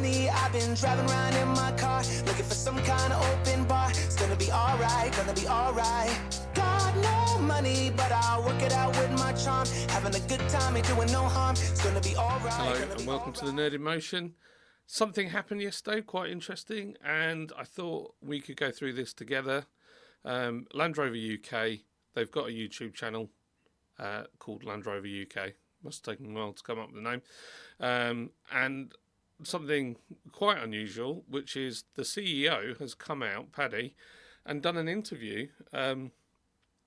money, I've been driving around in my car, looking for some kind of open bar. It's gonna be alright, gonna be alright. Got no money, but I'll work it out with my charm. Having a good time, ain't doing no harm. It's gonna be alright. Hello and welcome to the Nerd in Motion. Something happened yesterday, quite interesting, and I thought we could go through this together. Land Rover UK, they've got a YouTube channel called Land Rover UK. Must have taken a while to come up with the name. And something quite unusual, which is the CEO has come out, Paddy, and done an interview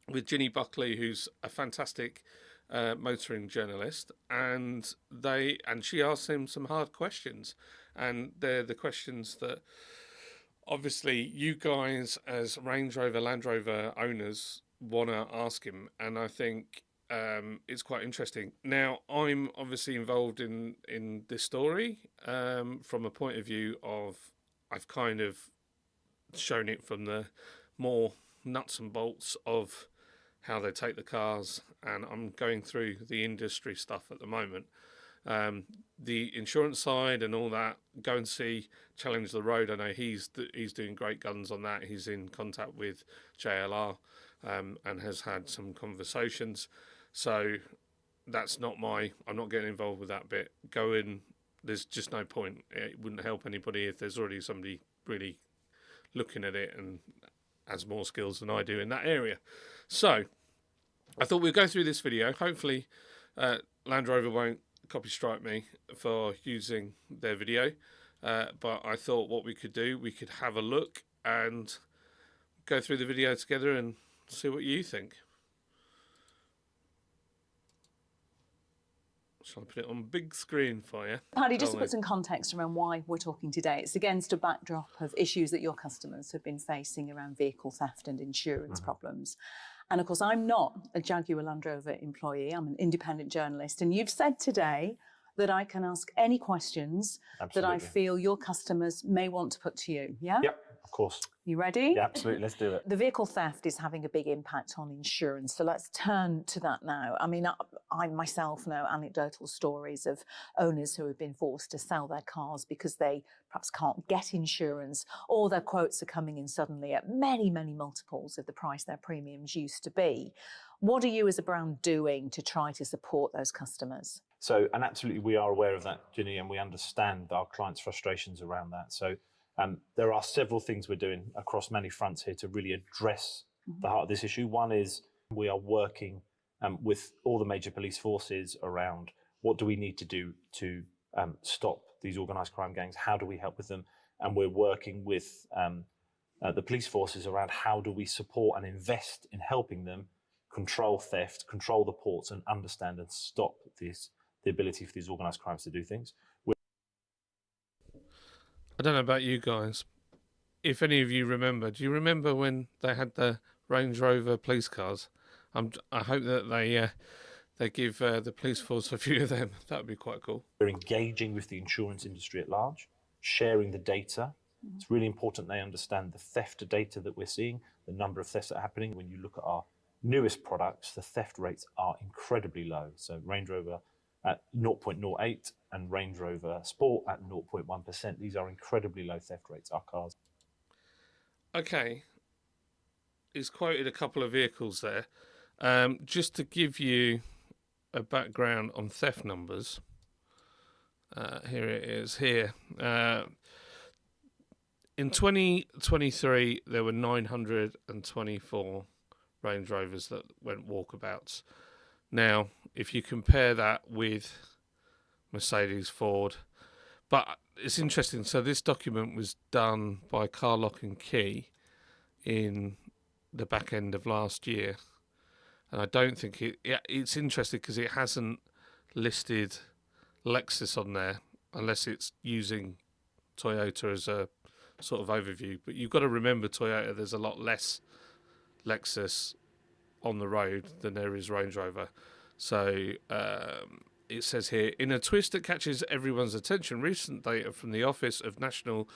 with Ginny Buckley, who's a fantastic motoring journalist, and she asked him some hard questions, and they're the questions that obviously you guys as Range Rover, Land Rover owners want to ask him, and I think it's quite interesting. Now, I'm obviously involved in this story from a point of view of I've kind of shown it from the more nuts and bolts of how they take the cars, and I'm going through the industry stuff at the moment. The insurance side and all that, go and see Challenge the Road. I know he's doing great guns on that. He's in contact with JLR and has had some conversations. So that's not I'm not getting involved with that bit. Go in, there's just no point. It wouldn't help anybody if there's already somebody really looking at it and has more skills than I do in that area. So I thought we'd go through this video. Hopefully Land Rover won't copy strike me for using their video. But I thought what we could do, we could have a look and go through the video together and see what you think. Shall I put it on big screen for you? Paddy, just to put some context around why we're talking today, it's against a backdrop of issues that your customers have been facing around vehicle theft and insurance problems. And of course, I'm not a Jaguar Land Rover employee, I'm an independent journalist, and you've said today that I can ask any questions that I feel your customers may want to put to you, yeah? Yep, of course. You ready? Yeah, absolutely, let's do it. The vehicle theft is having a big impact on insurance, so let's turn to that now. I mean, I myself know anecdotal stories of owners who have been forced to sell their cars because they perhaps can't get insurance, or their quotes are coming in suddenly at many, many multiples of the price their premiums used to be. What are you as a brand doing to try to support those customers? So, and absolutely we are aware of that, Ginny, and we understand our clients' frustrations around that. So there are several things we're doing across many fronts here to really address the heart of this issue. One is we are working with all the major police forces around what do we need to do to stop these organised crime gangs, how do we help with them, and we're working with the police forces around how do we support and invest in helping them control theft, control the ports, and understand and stop the ability for these organised crimes to do things. I don't know about you guys. If any of you remember, do you remember when they had the Range Rover police cars? I hope that they give the police force a few of them. That would be quite cool. We're engaging with the insurance industry at large, sharing the data. It's really important they understand the theft data that we're seeing, the number of thefts that are happening. When you look at our newest products, the theft rates are incredibly low. So Range Rover at 0.08 and Range Rover Sport at 0.1%. These are incredibly low theft rates, our cars. Okay, he's quoted a couple of vehicles there. Just to give you a background on theft numbers, here it is here. In 2023, there were 924 Range Rovers that went walkabouts. Now, if you compare that with Mercedes, Ford, but it's interesting. So this document was done by Car Lock and Key in the back end of last year, and I don't think it's interesting because it hasn't listed Lexus on there unless it's using Toyota as a sort of overview. But you've got to remember Toyota, there's a lot less Lexus on the road than there is Range Rover. So it says here, in a twist that catches everyone's attention, recent data from the Office of National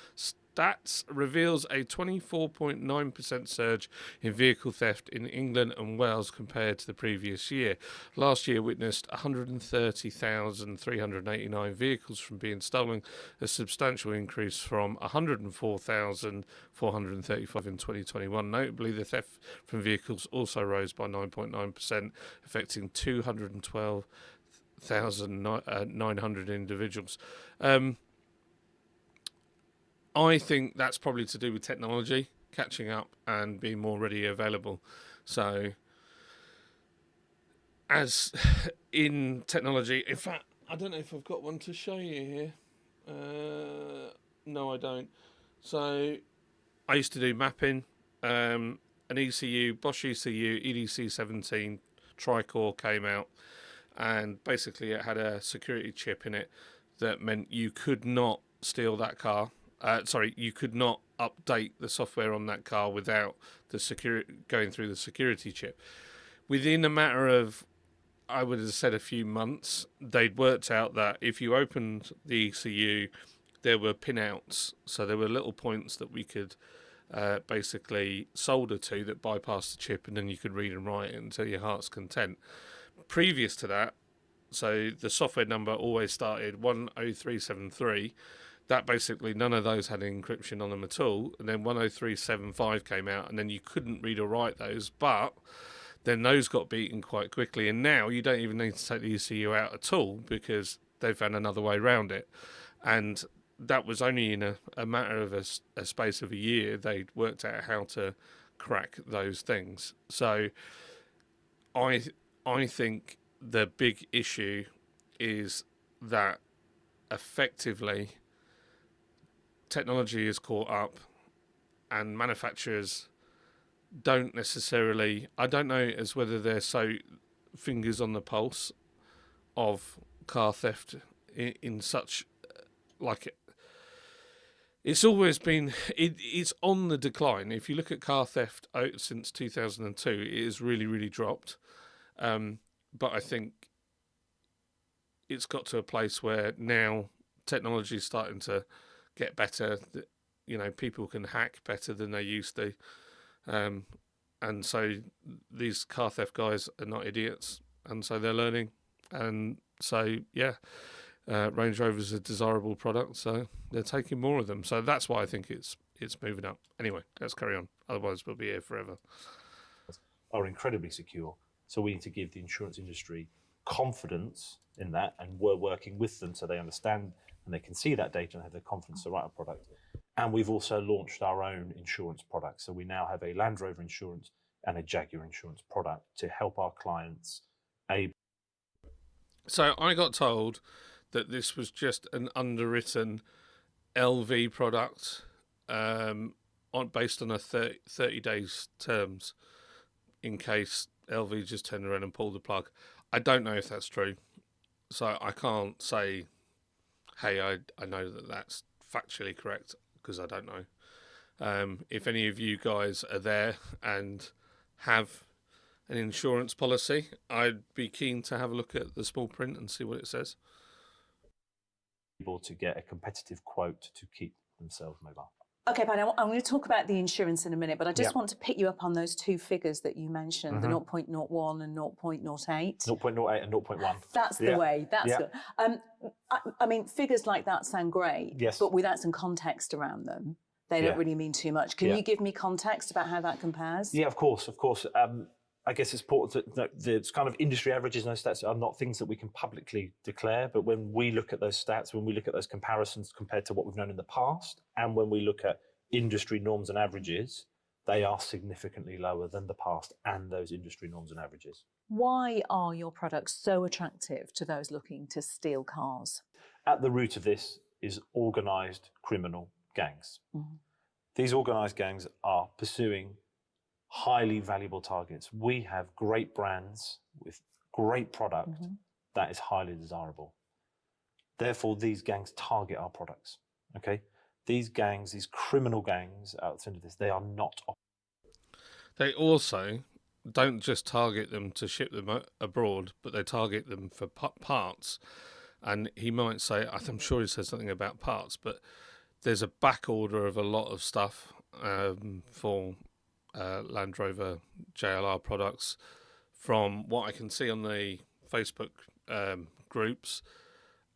Stats reveals a 24.9% surge in vehicle theft in England and Wales compared to the previous year. Last year witnessed 130,389 vehicles from being stolen, a substantial increase from 104,435 in 2021. Notably, the theft from vehicles also rose by 9.9%, affecting 212,900 individuals. I think that's probably to do with technology catching up and being more readily available. So, as in technology, in fact, I don't know if I've got one to show you here. No, I don't. So, I used to do mapping, an ECU, Bosch ECU, EDC 17 Tricore came out, and basically it had a security chip in it that meant you could not steal that car. You could not update the software on that car without the going through the security chip. Within a matter of, I would have said, a few months, they'd worked out that if you opened the ECU, there were pinouts. So there were little points that we could basically solder to that bypassed the chip, and then you could read and write it until your heart's content. Previous to that, so the software number always started 10373. That basically, none of those had encryption on them at all. And then 10375 came out, and then you couldn't read or write those. But then those got beaten quite quickly. And now you don't even need to take the ECU out at all because they've found another way around it. And that was only in a matter of a space of a year. They'd worked out how to crack those things. So I think the big issue is that effectively technology is caught up and manufacturers don't necessarily, I don't know as whether they're so fingers on the pulse of car theft in such, like, it's always been, it's on the decline. If you look at car theft since 2002, it has really, really dropped. But I think it's got to a place where now technology is starting to get better. You know, people can hack better than they used to. And so these car theft guys are not idiots. And so they're learning. And so, yeah, Range Rover is a desirable product. So they're taking more of them. So that's why I think it's moving up. Anyway, let's carry on. Otherwise, we'll be here forever. Are incredibly secure. So we need to give the insurance industry confidence in that, and we're working with them so they understand and they can see that data and have the confidence to write a product. And we've also launched our own insurance product. So we now have a Land Rover insurance and a Jaguar insurance product to help our clients. So I got told that this was just an underwritten LV product based on a 30 days terms in case LV just turned around and pulled the plug. I don't know if that's true. So I can't say, hey, I know that that's factually correct, because I don't know. If any of you guys are there and have an insurance policy, I'd be keen to have a look at the small print and see what it says. Able to get a competitive quote to keep themselves mobile. Okay, Paddy, I'm going to talk about the insurance in a minute, but I just want to pick you up on those two figures that you mentioned, the 0.01 and 0.08. 0.08 and 0.1. That's the way. That's good. I mean, figures like that sound great, but without some context around them, they don't really mean too much. Can you give me context about how that compares? Yeah, of course. I guess it's important that the kind of industry averages and those stats are not things that we can publicly declare, but when we look at those stats, when we look at those comparisons compared to what we've known in the past, and when we look at industry norms and averages, they are significantly lower than the past and those industry norms and averages. Why are your products so attractive to those looking to steal cars? At the root of this is organised criminal gangs. These organised gangs are pursuing highly valuable targets. We have great brands with great product that is highly desirable. Therefore, these gangs target our products. Okay, these gangs, these criminal gangs, at the end of this, they are not. They also don't just target them to ship them abroad, but they target them for parts. And he might say, I'm sure he says something about parts, but there's a back order of a lot of stuff for Land Rover JLR products. From what I can see on the Facebook groups,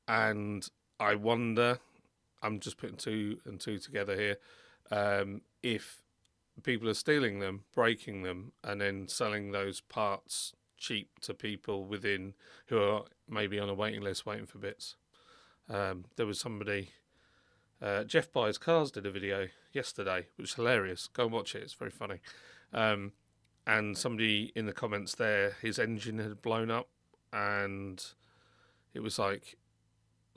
and I wonder, I'm just putting two and two together here, if people are stealing them, breaking them, and then selling those parts cheap to people within who are maybe on a waiting list waiting for bits. There was somebody, Jeff Buys Cars did a video yesterday, which is hilarious. Go and watch it, it's very funny. And somebody in the comments there, his engine had blown up and it was like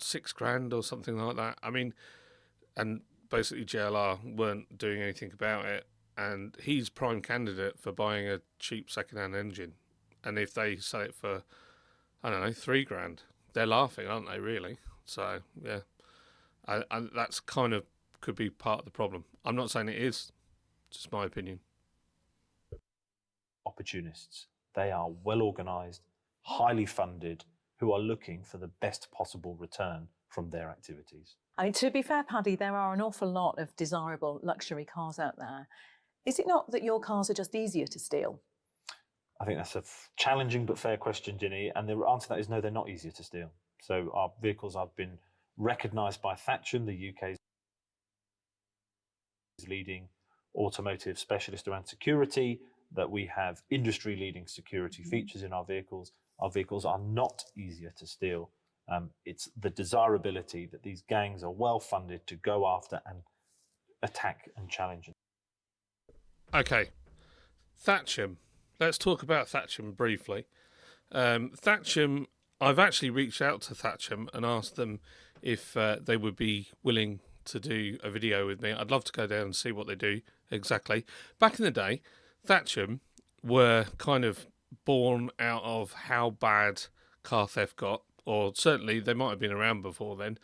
$6,000 or something like that. I mean, and basically JLR weren't doing anything about it. And he's prime candidate for buying a cheap second-hand engine. And if they sell it for, I don't know, $3,000, they're laughing, aren't they, really? So, yeah. And that's kind of could be part of the problem. I'm not saying it is, just my opinion. Opportunists. They are well organised, highly funded, who are looking for the best possible return from their activities. I mean, to be fair, Paddy, there are an awful lot of desirable luxury cars out there. Is it not that your cars are just easier to steal? I think that's a challenging but fair question, Ginny, and the answer to that is no, they're not easier to steal. So our vehicles have been recognised by Thatcham, the UK's leading automotive specialist around security, that we have industry-leading security features in our vehicles. Our vehicles are not easier to steal. It's the desirability that these gangs are well funded to go after and attack and challenge. Okay, Thatcham. Let's talk about Thatcham briefly. Thatcham, I've actually reached out to Thatcham and asked them if they would be willing to do a video with me. I'd love to go down and see what they do exactly. Back in the day, Thatcham were kind of born out of how bad car theft got, or certainly they might have been around before then,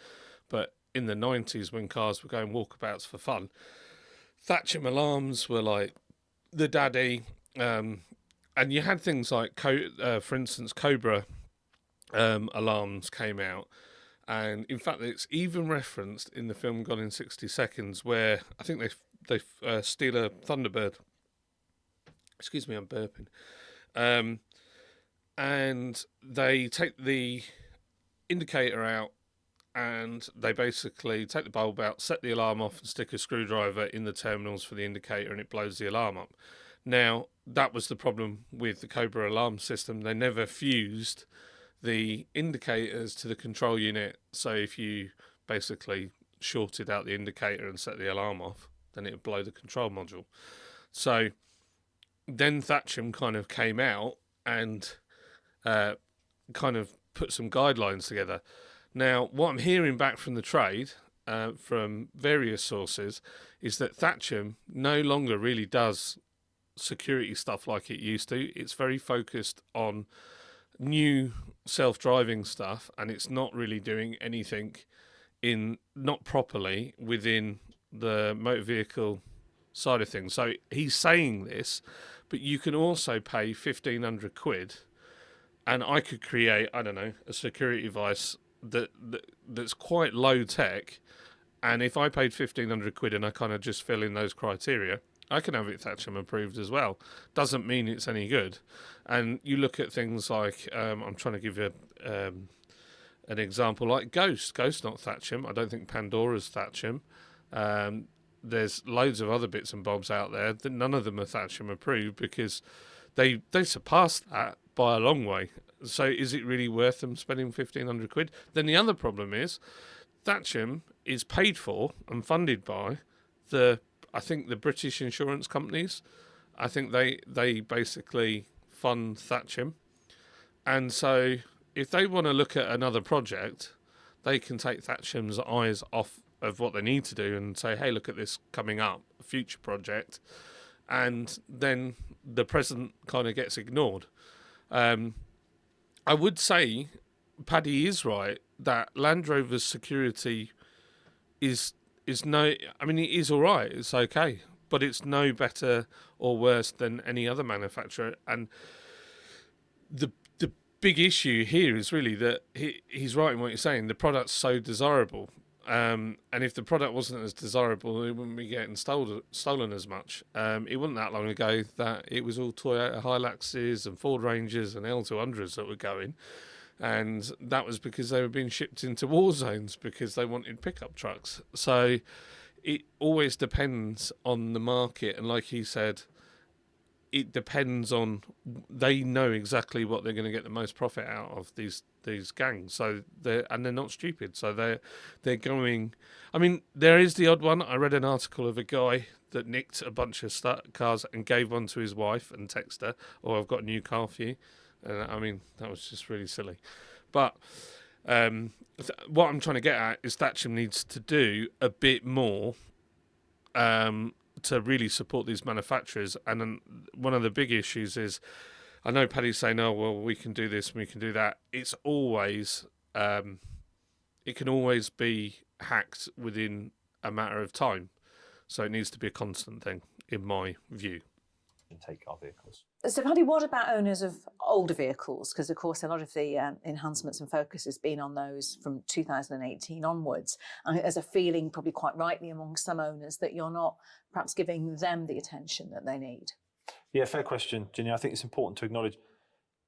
but in the 90s when cars were going walkabouts for fun, Thatcham alarms were like the daddy, and you had things like, for instance, Cobra alarms came out, and in fact it's even referenced in the film Gone in 60 Seconds, where I think they steal a Thunderbird. Excuse me, I'm burping. And they take the indicator out and they basically take the bulb out, set the alarm off and stick a screwdriver in the terminals for the indicator and it blows the alarm up. Now, that was the problem with the Cobra alarm system. They never fused the indicators to the control unit. So if you basically shorted out the indicator and set the alarm off, then it would blow the control module. So then Thatcham kind of came out and kind of put some guidelines together. Now, what I'm hearing back from the trade, from various sources, is that Thatcham no longer really does security stuff like it used to. It's very focused on new self-driving stuff, and it's not really doing anything not properly within the motor vehicle side of things. So he's saying this, but you can also pay 1,500 quid and I could create, I don't know, a security device that's quite low tech, and if I paid 1,500 quid and I kind of just fill in those criteria, I can have it Thatcham approved as well. Doesn't mean it's any good. And you look at things like, I'm trying to give you an example, like Ghost not Thatcham. I don't think Pandora's Thatcham. There's loads of other bits and bobs out there that none of them are Thatcham approved because they surpassed that by a long way. So is it really worth them spending 1,500 quid? Then the other problem is Thatcham is paid for and funded by I think the British insurance companies. I think they basically fund Thatcham. And so if they want to look at another project, they can take Thatcham's eyes off of what they need to do and say, hey, look at this coming up, a future project. And then the present kind of gets ignored. I would say Paddy is right that Land Rover's security is no, I mean, it is all right, it's okay, but it's no better or worse than any other manufacturer. And the big issue here is really that he's right in what he's saying. The product's so desirable. And if the product wasn't as desirable, it wouldn't be getting stolen as much. It wasn't that long ago that it was all Toyota Hiluxes and Ford Rangers and L200s that were going. And that was because they were being shipped into war zones because they wanted pickup trucks. So it always depends on the market. And like he said, it depends on, they know exactly what they're going to get the most profit out of, these gangs. So they're not stupid. So they're going. I mean, there is the odd one. I read an article of a guy that nicked a bunch of cars and gave one to his wife and texted her, "Oh, I've got a new car for you." And I mean, that was just really silly. But what I'm trying to get at is Thatcham needs to do a bit more to really support these manufacturers. And then one of the big issues is, I know Paddy's saying, "Oh, well, we can do this and we can do that." It's always, it can always be hacked within a matter of time. So it needs to be a constant thing, in my view. And take our vehicles. So, Paddy, what about owners of older vehicles? Because, of course, a lot of the enhancements and focus has been on those from 2018 onwards. And there's a feeling, probably quite rightly among some owners, that you're not perhaps giving them the attention that they need. Yeah, fair question, Ginny. I think it's important to acknowledge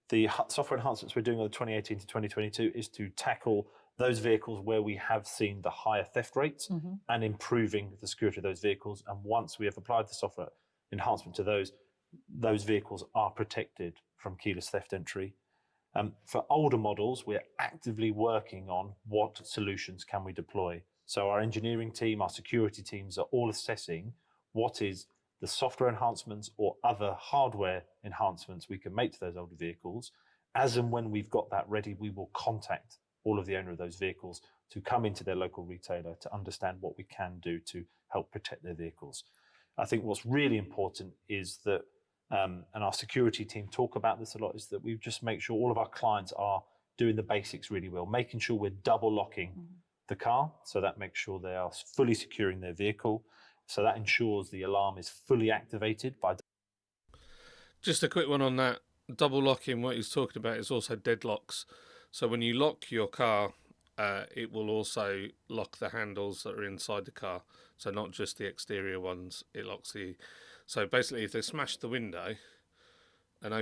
the software enhancements we're doing on the 2018 to 2022 is to tackle those vehicles where we have seen the higher theft rates and improving the security of those vehicles. And once we have applied the software enhancement to those vehicles are protected from keyless theft entry. For older models, we're actively working on what solutions can we deploy. So our engineering team, our security teams are all assessing what is the software enhancements or other hardware enhancements we can make to those older vehicles. As and when we've got that ready, we will contact all of the owner of those vehicles to come into their local retailer to understand what we can do to help protect their vehicles. I think what's really important is that, and our security team talk about this a lot, is that we just make sure all of our clients are doing the basics really well, making sure we're double locking the car. So that makes sure they are fully securing their vehicle. So that ensures the alarm is fully activated by. Just a quick one on that. Double locking, what he's talking about is also deadlocks. So when you lock your car, it will also lock the handles that are inside the car. So not just the exterior ones, it locks the. So basically, if they smash the window and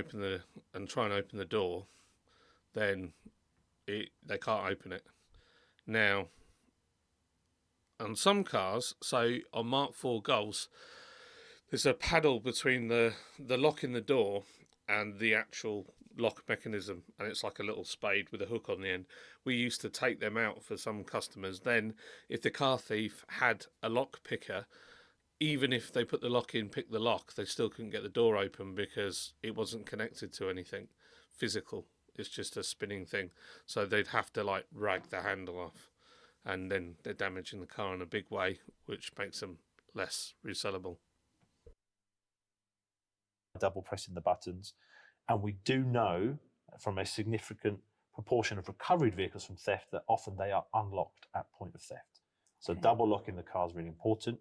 try and open the door, then they can't open it. Now, on some cars, so on Mark IV Golfs, there's a paddle between the lock in the door and the actual lock mechanism, and it's like a little spade with a hook on the end. We used to take them out for some customers. Then, if the car thief had a lock picker, even if they put the lock in, pick the lock, they still couldn't get the door open because it wasn't connected to anything physical. It's just a spinning thing. So they'd have to like rag the handle off, and then they're damaging the car in a big way, which makes them less resellable. Double pressing the buttons. And we do know from a significant proportion of recovered vehicles from theft that often they are unlocked at point of theft. So double locking the car is really important.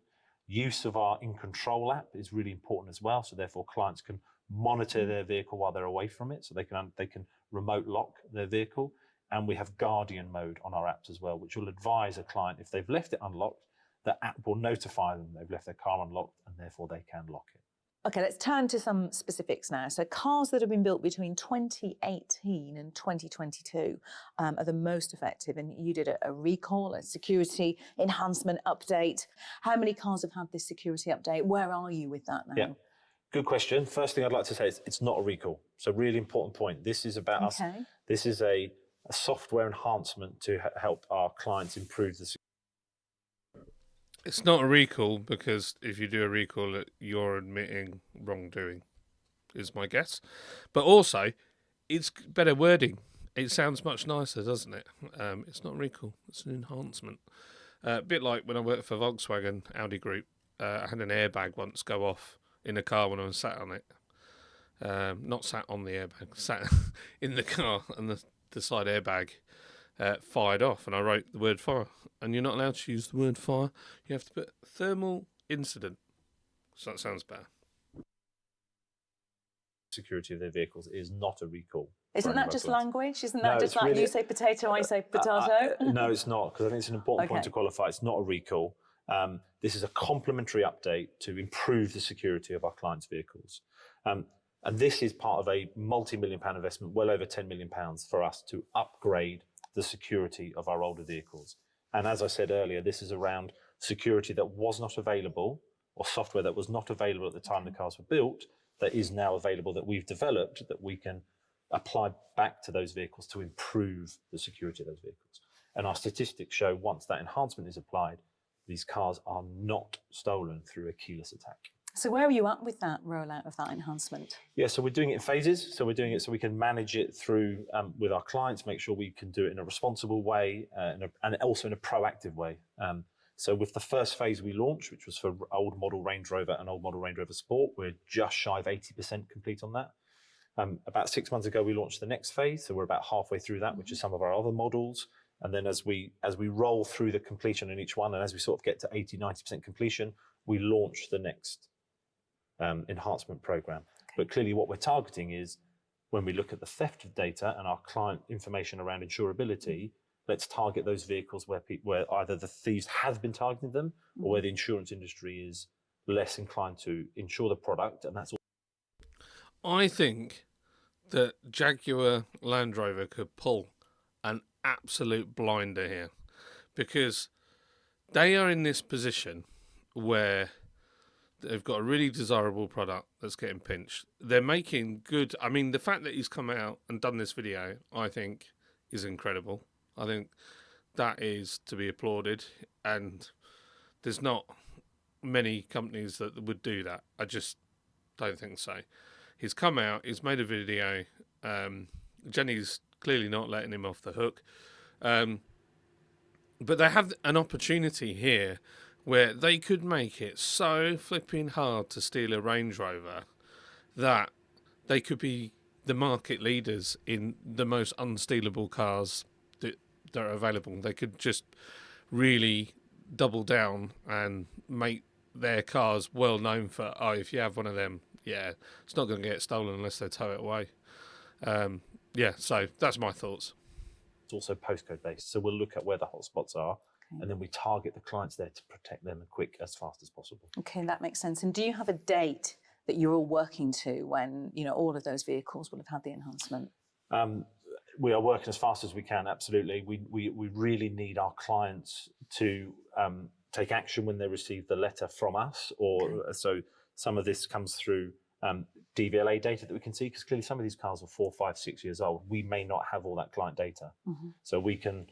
Use of our In Control app is really important as well. So therefore clients can monitor their vehicle while they're away from it. So they can remote lock their vehicle. And we have Guardian mode on our apps as well, which will advise a client if they've left it unlocked, the app will notify them they've left their car unlocked and therefore they can lock it. Okay, let's turn to some specifics now. So cars that have been built between 2018 and 2022 are the most effective. And you did a recall, a security enhancement update. How many cars have had this security update? Where are you with that now? Yeah, good question. First thing I'd like to say is it's not a recall. So really important point. This is about us. This is a software enhancement to help our clients improve the security. It's not a recall because if you do a recall, you're admitting wrongdoing, is my guess. But also, it's better wording. It sounds much nicer, doesn't it? It's not a recall, it's an enhancement. A bit like when I worked for Volkswagen Audi Group, I had an airbag once go off in a car when I was sat on it. Not sat on the airbag, sat in the car, and the side airbag fired off, and I wrote the word fire. And you're not allowed to use the word fire. You have to put thermal incident. So that sounds better. Security of their vehicles is not a recall. Isn't for that any of our just clients. language? Isn't No, that just it's like really- you say potato, I say potato? No, it's not, because I think it's an important point Okay. to qualify. It's not a recall. This is a complementary update to improve the security of our clients' vehicles. And this is part of a multi-million-pound investment, well over £10 million for us to upgrade the security of our older vehicles. And as I said earlier, this is around security that was not available, or software that was not available at the time the cars were built, that is now available, that we've developed, that we can apply back to those vehicles to improve the security of those vehicles. And our statistics show once that enhancement is applied, these cars are not stolen through a keyless attack. So where are you at with that rollout of that enhancement? Yeah, so we're doing it in phases. So we're doing it so we can manage it through with our clients, make sure we can do it in a responsible way and also in a proactive way. So with the first phase we launched, which was for old model Range Rover and old model Range Rover Sport, we're just shy of 80% complete on that. About 6 months ago, we launched the next phase. So we're about halfway through that, which is some of our other models. And then as we roll through the completion in each one, and as we sort of get to 80, 90% completion, we launch the next enhancement program. Okay. But clearly what we're targeting is when we look at the theft of data and our client information around insurability, let's target those vehicles where either the thieves have been targeting them or where the insurance industry is less inclined to insure the product. And that's all. I think that Jaguar Land Rover could pull an absolute blinder here, because they are in this position where they've got a really desirable product that's getting pinched. They're making good. I mean, the fact that he's come out and done this video, I think, is incredible. I think that is to be applauded, and there's not many companies that would do that. I just don't think so. He's come out, he's made a video. Jenny's clearly not letting him off the hook. But they have an opportunity here where they could make it so flipping hard to steal a Range Rover that they could be the market leaders in the most unstealable cars that are available. They could just really double down and make their cars well known for, oh, if you have one of them, yeah, it's not going to get stolen unless they tow it away. Yeah, so that's my thoughts. It's also postcode based. So we'll look at where the hotspots are, and then we target the clients there to protect them as fast as possible. Okay, that makes sense. And do you have a date that you're all working to when, you know, all of those vehicles will have had the enhancement? We are working as fast as we can, absolutely. We really need our clients to take action when they receive the letter from us, or so some of this comes through DVLA data that we can see, because clearly some of these cars are 4, 5, 6 years old. We may not have all that client data. So we can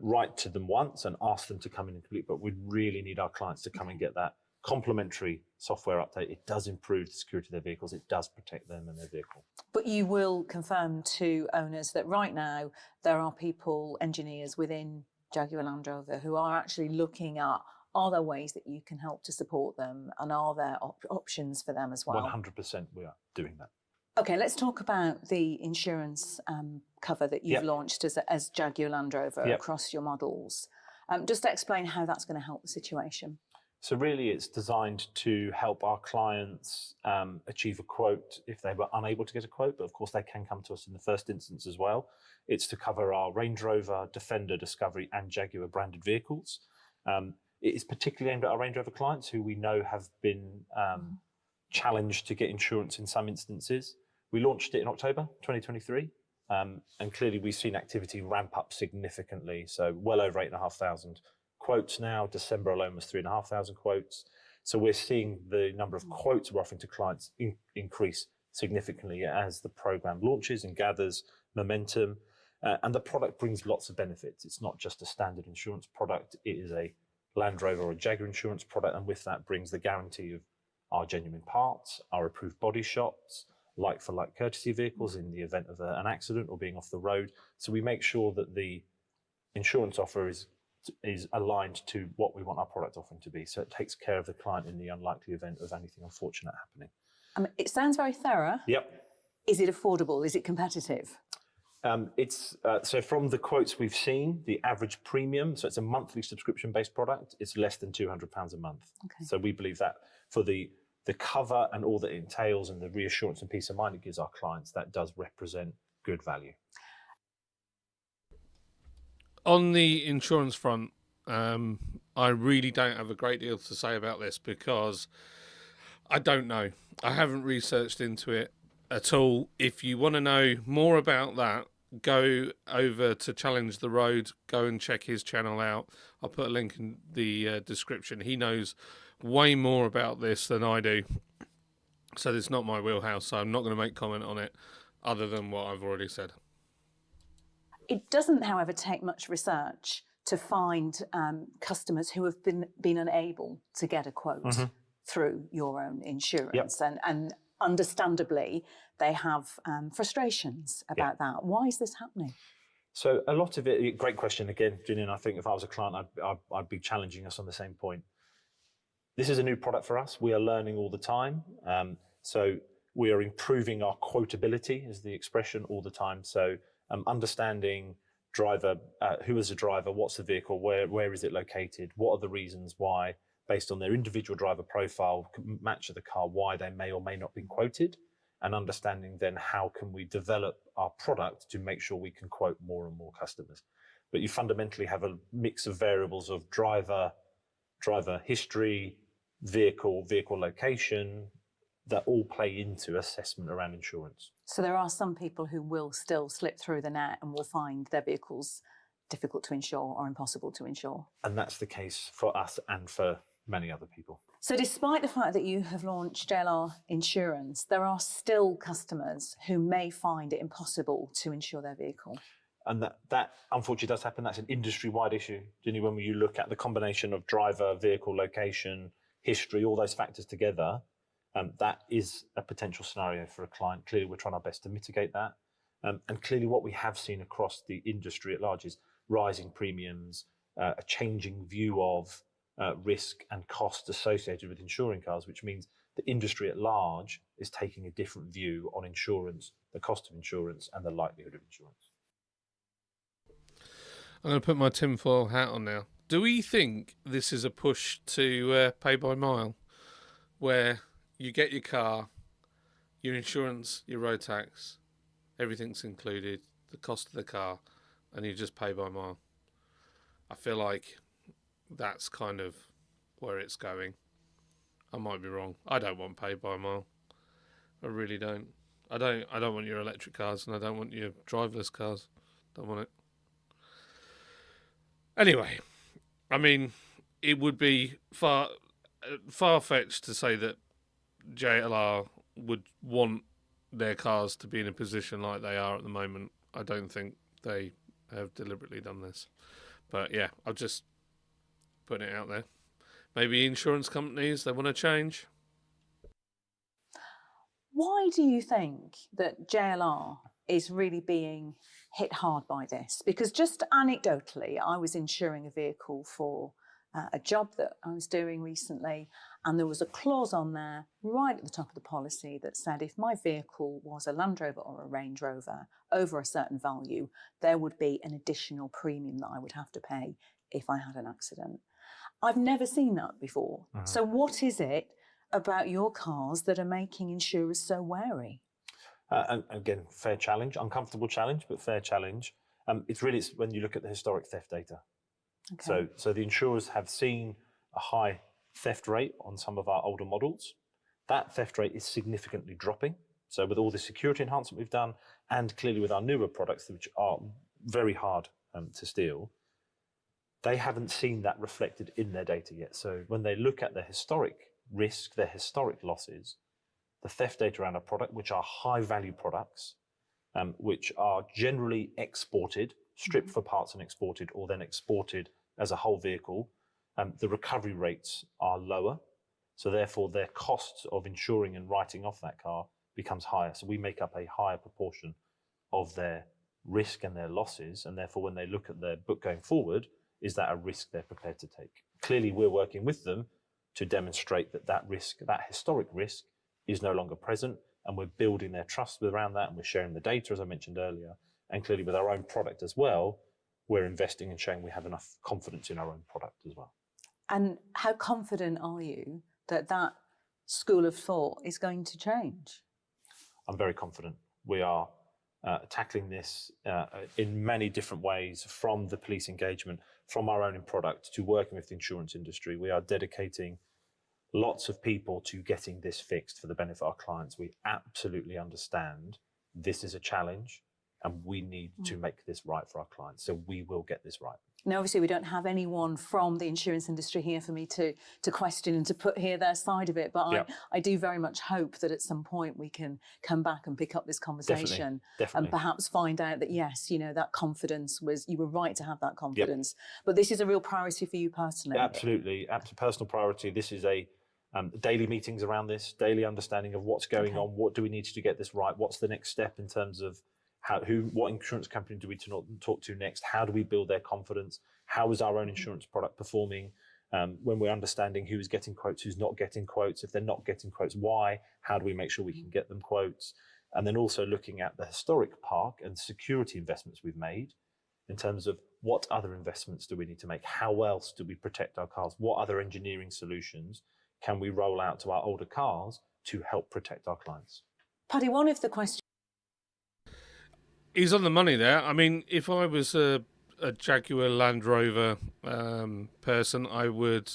write to them once and ask them to come in and complete, but we really need our clients to come and get that complementary software update. It does improve the security of their vehicles. It does protect them and their vehicle. But you will confirm to owners that right now there are people, engineers within Jaguar Land Rover, who are actually looking at, are there ways that you can help to support them, and are there options for them as well? 100% we are doing that. Okay, let's talk about the insurance cover that you've launched as Jaguar Land Rover across your models. Just to explain how that's going to help the situation. So really it's designed to help our clients achieve a quote if they were unable to get a quote, but of course they can come to us in the first instance as well. It's to cover our Range Rover, Defender, Discovery and Jaguar branded vehicles. It is particularly aimed at our Range Rover clients who we know have been challenged to get insurance in some instances. We launched it in October 2023, and clearly we've seen activity ramp up significantly. So well over 8,500 quotes now. December alone was 3,500 quotes. So we're seeing the number of quotes we're offering to clients increase significantly as the program launches and gathers momentum. And the product brings lots of benefits. It's not just a standard insurance product. It is a Land Rover or Jaguar insurance product, and with that brings the guarantee of our genuine parts, our approved body shops, like-for-like courtesy vehicles in the event of an accident or being off the road. So we make sure that the insurance offer is aligned to what we want our product offering to be. So it takes care of the client in the unlikely event of anything unfortunate happening. It sounds very thorough. Yep. Is it affordable? Is it competitive? So from the quotes we've seen, the average premium, so it's a monthly subscription-based product, it's less than £200 a month. Okay. So we believe that for the cover and all that it entails and the reassurance and peace of mind it gives our clients, that does represent good value. On the insurance front, I really don't have a great deal to say about this because I don't know. I haven't researched into it at all. If you want to know more about that, go over to Challenge the Road, go and check his channel out. I'll put a link in the description. He knows way more about this than I do. So it's not my wheelhouse, so I'm not going to make comment on it other than what I've already said. It doesn't, however, take much research to find customers who have been unable to get a quote through your own insurance. And understandably, they have frustrations about that. Why is this happening? So a lot of it, great question again, Ginny, and I think if I was a client, I'd be challenging us on the same point. This is a new product for us. We are learning all the time. So we are improving our quotability, is the expression, all the time. So understanding driver, who is a driver, what's the vehicle, where is it located, what are the reasons why, based on their individual driver profile, match of the car, why they may or may not be quoted, and understanding then how can we develop our product to make sure we can quote more and more customers. But you fundamentally have a mix of variables of driver history, vehicle location, that all play into assessment around insurance. So there are some people who will still slip through the net and will find their vehicles difficult to insure or impossible to insure. And that's the case for us and for many other people. So despite the fact that you have launched JLR Insurance, there are still customers who may find it impossible to insure their vehicle. And that unfortunately does happen. That's an industry-wide issue. Ginny, when you look at the combination of driver, vehicle location, history, all those factors together, that is a potential scenario for a client. Clearly, we're trying our best to mitigate that. And clearly what we have seen across the industry at large is rising premiums, a changing view of risk and cost associated with insuring cars, which means the industry at large is taking a different view on insurance, the cost of insurance and the likelihood of insurance. I'm going to put my tinfoil hat on now. Do we think this is a push to pay by mile, where you get your car, your insurance, your road tax, everything's included, the cost of the car, and you just pay by mile? I feel like that's kind of where it's going. I might be wrong. I don't want pay by mile. I really don't. I don't want your electric cars, and I don't want your driverless cars. Don't want it. Anyway, I mean, it would be far-fetched to say that JLR would want their cars to be in a position like they are at the moment. I don't think they have deliberately done this. But yeah, I'll just put it out there. Maybe insurance companies, they want to change. Why do you think that JLR is really being hit hard by this? Because just anecdotally, I was insuring a vehicle for a job that I was doing recently, and there was a clause on there right at the top of the policy that said if my vehicle was a Land Rover or a Range Rover over a certain value, there would be an additional premium that I would have to pay if I had an accident. I've never seen that before. So what is it about your cars that are making insurers so wary? And again, fair challenge, uncomfortable challenge, but fair challenge. It's when you look at the historic theft data. Okay. So the insurers have seen a high theft rate on some of our older models. That theft rate is significantly dropping. So with all the security enhancement we've done, and clearly with our newer products, which are very hard to steal, they haven't seen that reflected in their data yet. So when they look at their historic risk, their historic losses, the theft data around our product, which are high value products, which are generally exported, stripped for parts and exported, or then exported as a whole vehicle, the recovery rates are lower. So therefore their costs of insuring and writing off that car becomes higher. So we make up a higher proportion of their risk and their losses. And therefore when they look at their book going forward, is that a risk they're prepared to take? Clearly we're working with them to demonstrate that risk, that historic risk, is no longer present, and we're building their trust around that, and we're sharing the data, as I mentioned earlier. And clearly with our own product as well, we're investing and showing we have enough confidence in our own product as well. And how confident are you that that school of thought is going to change? I'm very confident. We are tackling this in many different ways, from the police engagement, from our own product to working with the insurance industry. We are dedicating lots of people to getting this fixed for the benefit of our clients. We absolutely understand this is a challenge and we need to make this right for our clients. So we will get this right. Now, obviously, we don't have anyone from the insurance industry here for me to question and to put here their side of it. But I do very much hope that at some point we can come back and pick up this conversation Definitely. and perhaps find out that, yes, you know, that confidence was, you were right to have that confidence. But this is a real priority for you personally. Absolutely. Personal priority. This is a daily meetings around this, daily understanding of what's going on. What do we need to get this right? What's the next step in terms of what insurance company do we talk to next? How do we build their confidence? How is our own insurance product performing? When we're understanding who is getting quotes, who's not getting quotes, if they're not getting quotes, why? How do we make sure we can get them quotes? And then also looking at the historic park and security investments we've made in terms of what other investments do we need to make? How else do we protect our cars? What other engineering solutions can we roll out to our older cars to help protect our clients? Paddy, one of the questions. He's on the money there. I mean, if I was a Jaguar Land Rover person, I would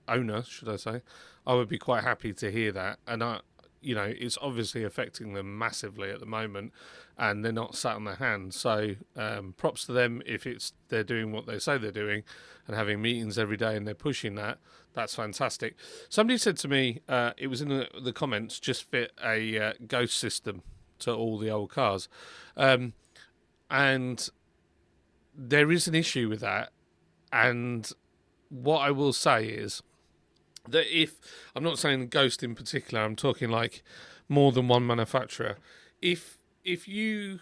owner, should I say? I would be quite happy to hear that. And it's obviously affecting them massively at the moment, and they're not sat on their hands. So props to them if they're doing what they say they're doing, and having meetings every day, and they're pushing that. That's fantastic. Somebody said to me, it was in the comments, just fit a ghost system to all the old cars. And there is an issue with that. And what I will say is that I'm not saying Ghost in particular, I'm talking like more than one manufacturer. If you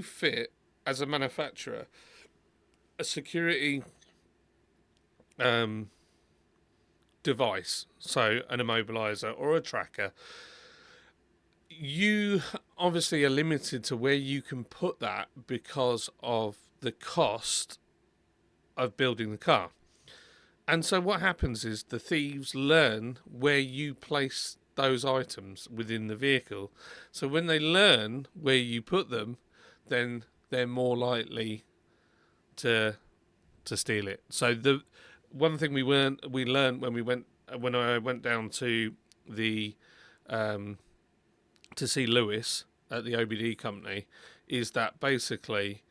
fit as a manufacturer a security device, so an immobilizer or a tracker, you obviously are limited to where you can put that because of the cost of building the car. And so what happens is the thieves learn where you place those items within the vehicle. So when they learn where you put them, then they're more likely to steal it. So the one thing we learned when I went down to the to see Lewis at the OBD company is that basically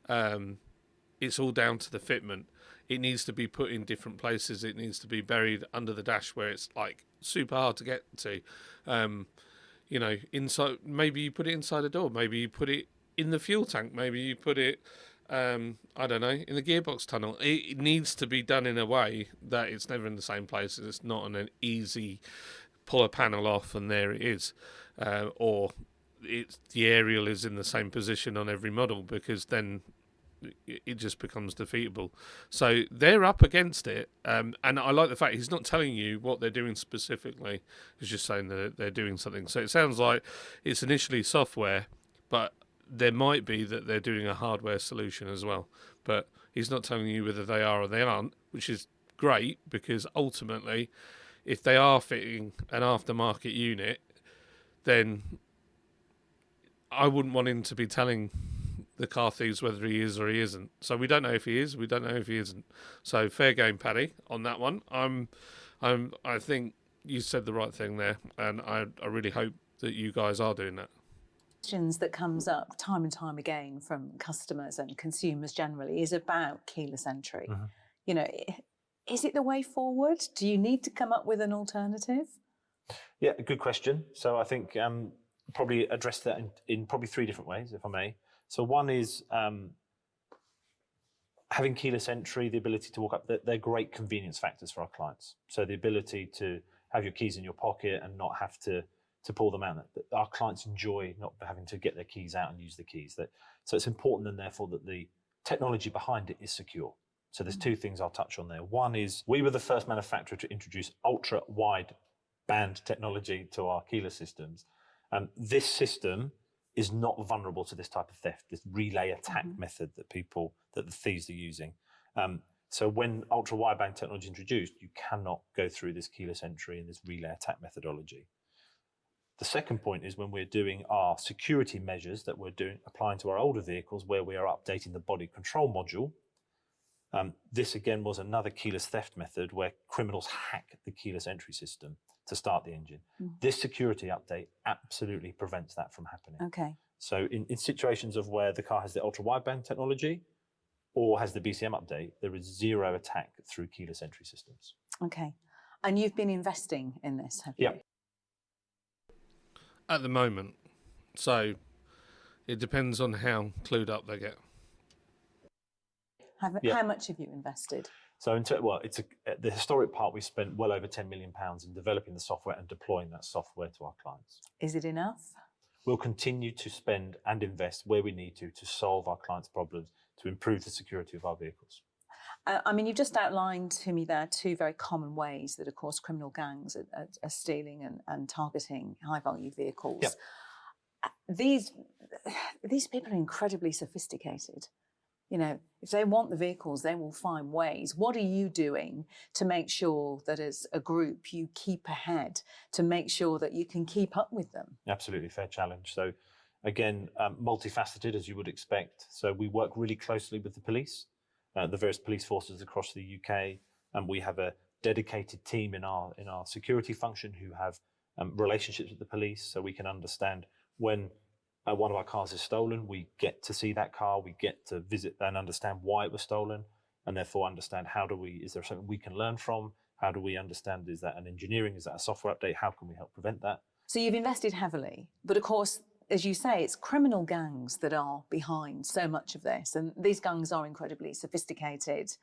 it's all down to the fitment. It needs to be put in different places. It needs to be buried under the dash where it's like super hard to get to. Inside, maybe you put it inside a door. Maybe you put it in the fuel tank. Maybe you put it, in the gearbox tunnel. It needs to be done in a way that it's never in the same place. It's not an easy pull a panel off and there it is. Or the aerial is in the same position on every model, because then it just becomes defeatable. So they're up against it, and I like the fact he's not telling you what they're doing specifically. He's just saying that they're doing something. So it sounds like it's initially software, but there might be that they're doing a hardware solution as well. But he's not telling you whether they are or they aren't, which is great, because ultimately, if they are fitting an aftermarket unit, then I wouldn't want him to be telling the car thieves whether he is or he isn't. So we don't know if he is, we don't know if he isn't. So fair game, Paddy, on that one. I think you said the right thing there, and I really hope that you guys are doing that. Questions that comes up time and time again from customers and consumers generally is about keyless entry. Is it the way forward? Do you need to come up with an alternative? Yeah, good question. So I think probably address that in probably three different ways, if I may. So one is having keyless entry, the ability to walk up. They're great convenience factors for our clients. So the ability to have your keys in your pocket and not have to pull them out. Our clients enjoy not having to get their keys out and use the keys. So it's important, and therefore that the technology behind it is secure. So there's two things I'll touch on there. One is we were the first manufacturer to introduce ultra-wide band technology to our keyless systems. This system is not vulnerable to this type of theft, this relay attack method that the thieves are using. So when ultra-wideband technology is introduced, you cannot go through this keyless entry and this relay attack methodology. The second point is when we're doing our security measures that we're applying to our older vehicles, where we are updating the body control module. This again was another keyless theft method where criminals hack the keyless entry system to start the engine. This security update absolutely prevents that from happening. Okay. So in situations of where the car has the ultra wideband technology or has the BCM update, there is zero attack through keyless entry systems. Okay. And you've been investing in this, have you? Yep. At the moment. So it depends on how clued up they get. How much have you invested? So, the historic part, we spent well over £10 million in developing the software and deploying that software to our clients. Is it enough? We'll continue to spend and invest where we need to solve our clients' problems, to improve the security of our vehicles. I mean, you've just outlined to me there two very common ways that, of course, criminal gangs are stealing and targeting high-value vehicles. Yep. These people are incredibly sophisticated. You know, if they want the vehicles, they will find ways. What are you doing to make sure that as a group you keep ahead, to make sure that you can keep up with them? Absolutely, fair challenge. So again, multifaceted, as you would expect. So we work really closely with the police, the various police forces across the UK, and we have a dedicated team in our security function who have relationships with the police, so we can understand when one of our cars is stolen. We get to see that car, we get to visit and understand why it was stolen, and therefore understand is there something we can learn from? How do we understand, is that an engineering, is that a software update? How can we help prevent that? So you've invested heavily, but of course, as you say, it's criminal gangs that are behind so much of this. And these gangs are incredibly sophisticated.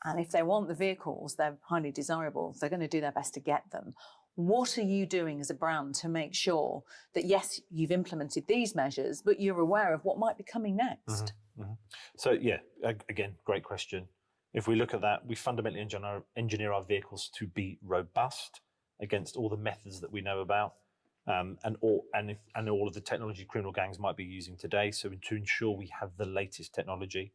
And if they want the vehicles, they're highly desirable. They're going to do their best to get them. What are you doing as a brand to make sure that, yes, you've implemented these measures, but you're aware of what might be coming next? So, yeah, again, great question. If we look at that, we fundamentally engineer our vehicles to be robust against all the methods that we know about, and all of the technology criminal gangs might be using today. So to ensure we have the latest technology,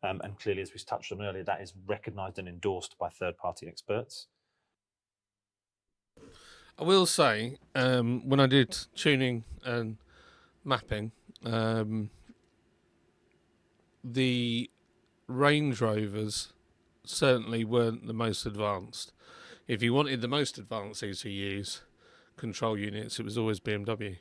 and clearly, as we touched on earlier, that is recognised and endorsed by third-party experts. I will say, when I did tuning and mapping, the Range Rovers certainly weren't the most advanced. If you wanted the most advanced ECUs, control units, it was always BMW.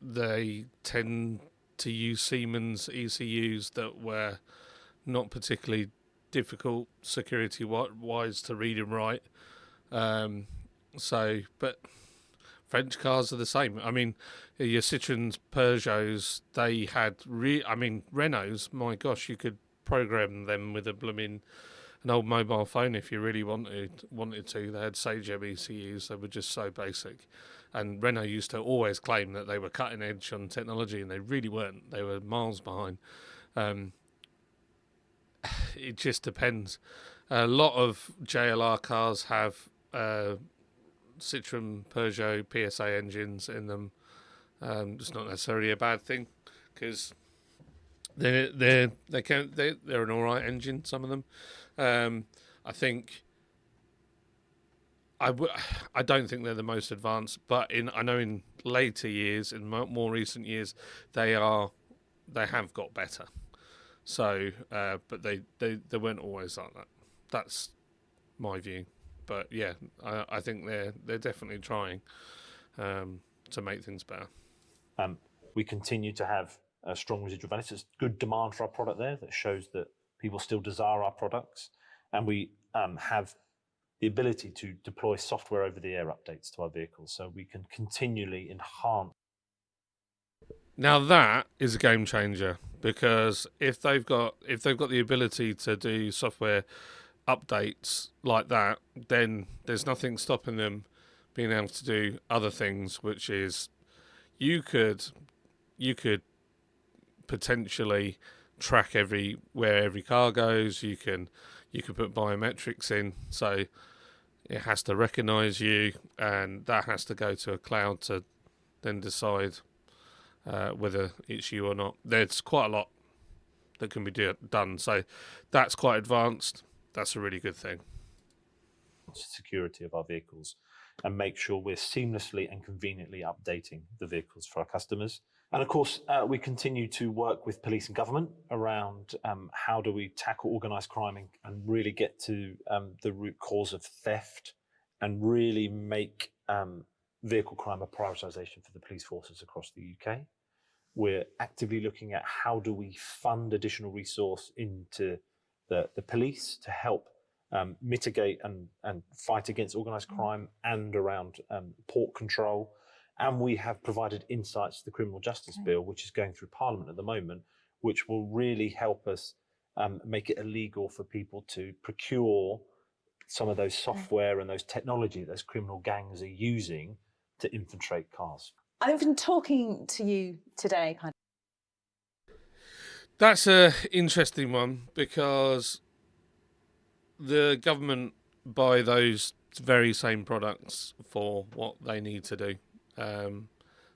They tend to use Siemens ECUs that were not particularly difficult security-wise to read and write. But French cars are the same. I mean, your Citroens, Peugeots, they had Renaults, my gosh, you could program them with an old mobile phone if you really wanted to. They had Sage M ECUs, they were just so basic. And Renault used to always claim that they were cutting edge on technology, and they really weren't. They were miles behind. It just depends. A lot of JLR cars have Citroen, Peugeot, PSA engines in them. It's not necessarily a bad thing, because they're an all right engine. Some of them, I think. I don't think they're the most advanced, but I know in later years, in more recent years, they have got better. So, but they weren't always like that. That's my view. But yeah, I think they're definitely trying to make things better. We continue to have a strong residual value. There's good demand for our product there that shows that people still desire our products, and we have the ability to deploy software over-the-air updates to our vehicles, so we can continually enhance. Now that is a game changer, because if they've got the ability to do software updates like that, then there's nothing stopping them being able to do other things, which is you could potentially track where every car goes. You can put biometrics in, so it has to recognise you, and that has to go to a cloud to then decide whether it's you or not. There's quite a lot that can be done, so that's quite advanced. That's a really good thing. Security of our vehicles. and make sure we're seamlessly and conveniently updating the vehicles for our customers. And of course, we continue to work with police and government around how do we tackle organised crime and really get to the root cause of theft and really make vehicle crime a prioritisation for the police forces across the UK. We're actively looking at how do we fund additional resource into the police to help mitigate and fight against organised crime and around port control. And we have provided insights to the Criminal Justice Bill, which is going through Parliament at the moment, which will really help us make it illegal for people to procure some of those software and those technology those criminal gangs are using to infiltrate cars. I've been talking to you today, Paddy. That's an interesting one because the government buy those very same products for what they need to do.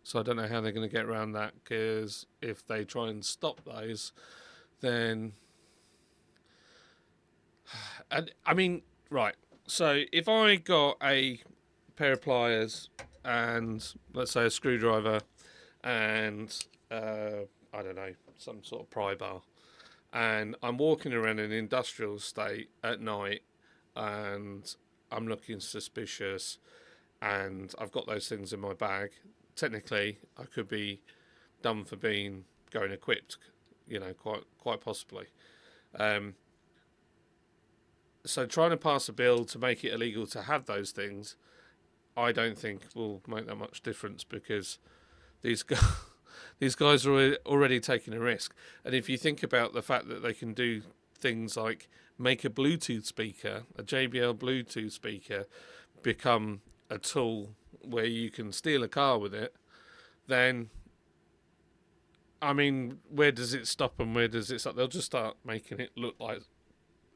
So I don't know how they're going to get around that, because if they try and stop those, then... I mean, right, so if I got a pair of pliers and, let's say, a screwdriver and, I don't know, some sort of pry bar, and I'm walking around an industrial estate at night and I'm looking suspicious and I've got those things in my bag, technically I could be done for being going equipped, you know, quite possibly. So trying to pass a bill to make it illegal to have those things, I don't think will make that much difference, because these guys are already taking a risk. And if you think about the fact that they can do things like make a Bluetooth speaker, a JBL Bluetooth speaker, become a tool where you can steal a car with it, then, I mean, where does it stop and where does it start? They'll just start making it look like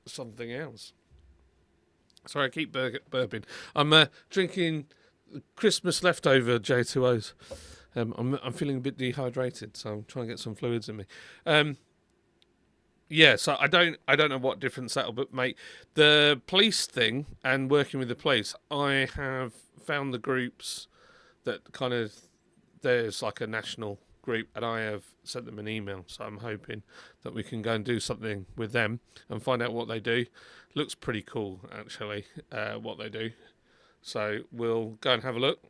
something else. Sorry, I keep burping. I'm drinking Christmas leftover J2Os. I'm feeling a bit dehydrated, so I'm trying to get some fluids in me. Yeah, so I don't know what difference that'll make. The police thing and working with the police, I have found the groups that kind of, there's like a national group, and I have sent them an email, so I'm hoping that we can go and do something with them and find out what they do. Looks pretty cool, actually, what they do. So we'll go and have a look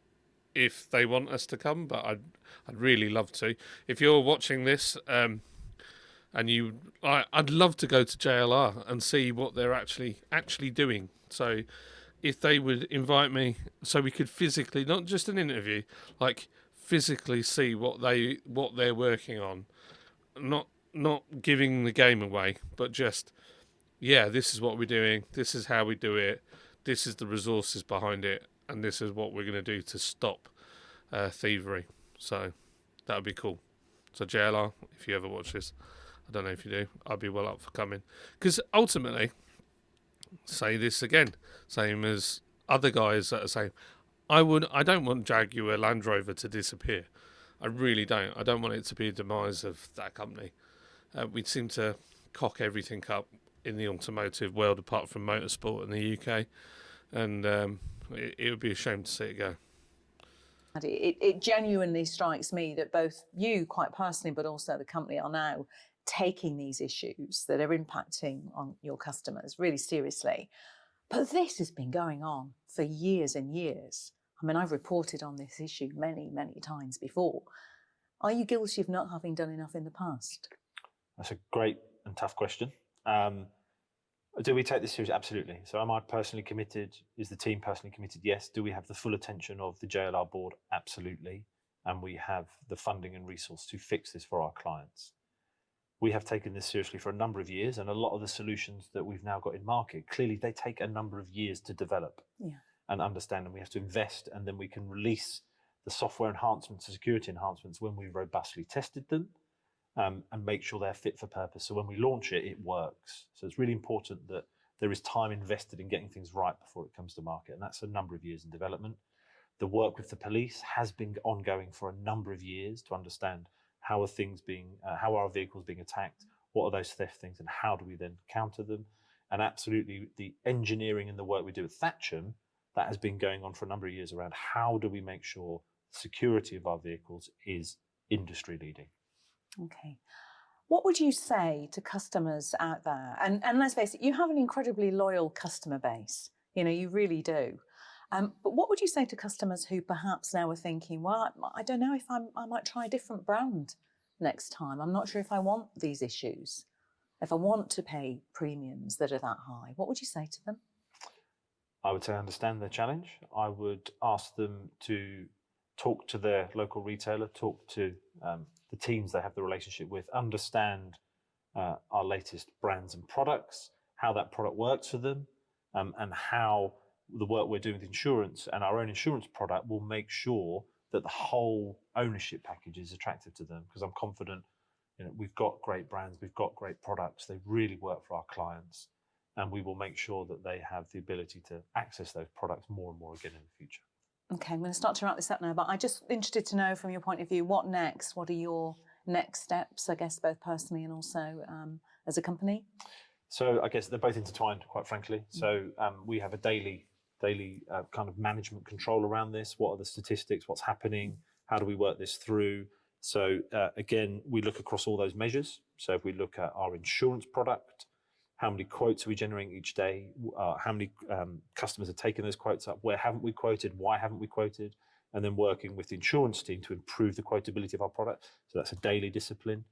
if they want us to come, but I'd really love to. If you're watching this, and I'd love to go to JLR and see what they're actually doing. So if they would invite me, so we could physically, not just an interview, like physically see what they're working on, not giving the game away, but just, yeah, this is what we're doing, this is how we do it, this is the resources behind it, and this is what we're going to do to stop thievery. So that would be cool. So JLR, if you ever watch this, I don't know if you do, I'd be well up for coming, because ultimately, say this again, same as other guys that are saying, I don't want Jaguar Land Rover to disappear. I really don't. I don't want it to be a demise of that company. We seem to cock everything up in the automotive world, apart from motorsport in the UK, and it would be a shame to see it go. It genuinely strikes me that both you, quite personally, but also the company, are now taking these issues that are impacting on your customers really seriously. But this has been going on for years and years. I mean, I've reported on this issue many, many times before. Are you guilty of not having done enough in the past? That's a great and tough question. Do we take this seriously? Absolutely. So am I personally committed? Is the team personally committed? Yes. Do we have the full attention of the JLR board? Absolutely. And we have the funding and resource to fix this for our clients. We have taken this seriously for a number of years, and a lot of the solutions that we've now got in market, clearly they take a number of years to develop and understand, and we have to invest, and then we can release the software enhancements, the security enhancements when we've robustly tested them, and make sure they're fit for purpose. So when we launch it, it works. So it's really important that there is time invested in getting things right before it comes to market, and that's a number of years in development. The work with the police has been ongoing for a number of years to understand how are our vehicles being attacked, what are those theft things, and how do we then counter them? And absolutely, the engineering and the work we do at Thatcham, that has been going on for a number of years around how do we make sure security of our vehicles is industry leading. Okay. What would you say to customers out there? And let's face it, you have an incredibly loyal customer base. You know, you really do. But what would you say to customers who perhaps now are thinking, well, I don't know if I might try a different brand next time. I'm not sure if I want these issues, if I want to pay premiums that are that high. What would you say to them? I would say understand their challenge. I would ask them to talk to their local retailer, talk to the teams they have the relationship with, understand our latest brands and products, how that product works for them, and how the work we're doing with insurance and our own insurance product will make sure that the whole ownership package is attractive to them. Because I'm confident, we've got great brands, we've got great products, they really work for our clients, and we will make sure that they have the ability to access those products more and more again in the future. Okay, I'm going to start to wrap this up now, but I'm just interested to know from your point of view, what next? What are your next steps, I guess, both personally and also as a company? So I guess they're both intertwined, quite frankly. So we have a daily kind of management control around this. What are the statistics? What's happening? How do we work this through? So again, we look across all those measures. So if we look at our insurance product, how many quotes are we generating each day? How many customers are taking those quotes up? Where haven't we quoted? Why haven't we quoted? And then working with the insurance team to improve the quotability of our product. So that's a daily discipline.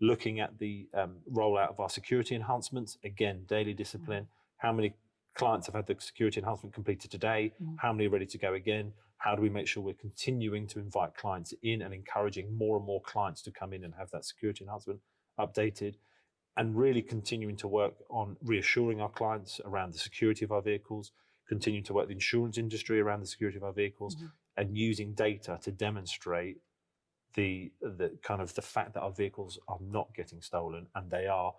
Looking at the rollout of our security enhancements, again, daily discipline. How many clients have had the security enhancement completed today? How many are ready to go again? How do we make sure we're continuing to invite clients in and encouraging more and more clients to come in and have that security enhancement updated? And really continuing to work on reassuring our clients around the security of our vehicles, continuing to work the insurance industry around the security of our vehicles, and using data to demonstrate the kind of the fact that our vehicles are not getting stolen and they are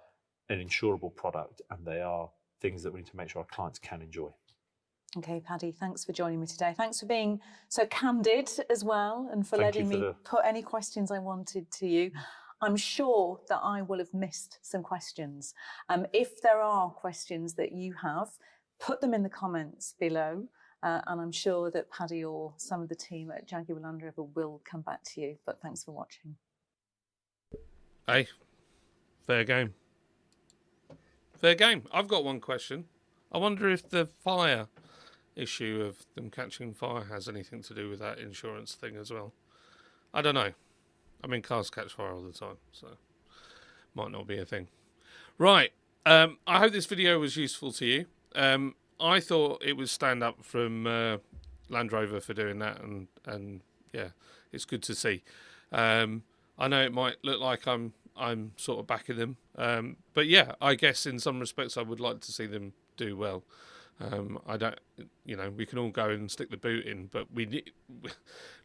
an insurable product and they are things that we need to make sure our clients can enjoy. Okay, Paddy, thanks for joining me today. Thanks for being so candid as well and for letting me put any questions I wanted to you. I'm sure that I will have missed some questions. If there are questions that you have, put them in the comments below. And I'm sure that Paddy or some of the team at Jaguar Land Rover will come back to you. But thanks for watching. Hey, fair game. Fair game. I've got one question. I wonder if the fire issue of them catching fire has anything to do with that insurance thing as well. I don't know. I mean, cars catch fire all the time, so might not be a thing. Right. I hope this video was useful to you. I thought it was stand up from Land Rover for doing that, and yeah, it's good to see. I know it might look like I'm sort of backing them, but yeah, I guess in some respects I would like to see them do well. I don't, we can all go and stick the boot in, but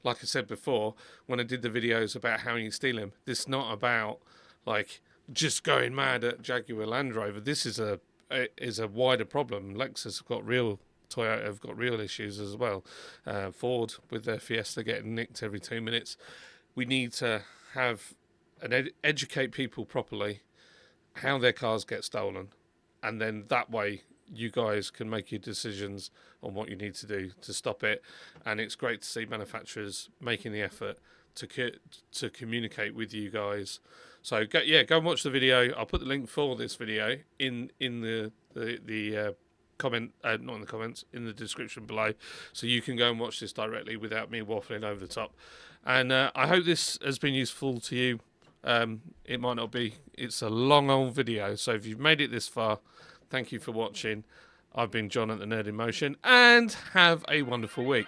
like I said before, when I did the videos about how you steal them, this is not about like just going mad at Jaguar Land Rover. This is a wider problem. Lexus have got Toyota have got real issues as well. Ford with their Fiesta getting nicked every 2 minutes. We need to have and educate people properly how their cars get stolen, and then that way you guys can make your decisions on what you need to do to stop it. And it's great to see manufacturers making the effort to communicate with you guys. So go and watch the video. I'll put the link for this video in the comment, not in the comments, in the description below, so you can go and watch this directly without me waffling over the top. And I hope this has been useful to you. It might not be. It's a long old video, so if you've made it this far, thank you for watching. I've been John at the Nerd in Motion, and have a wonderful week.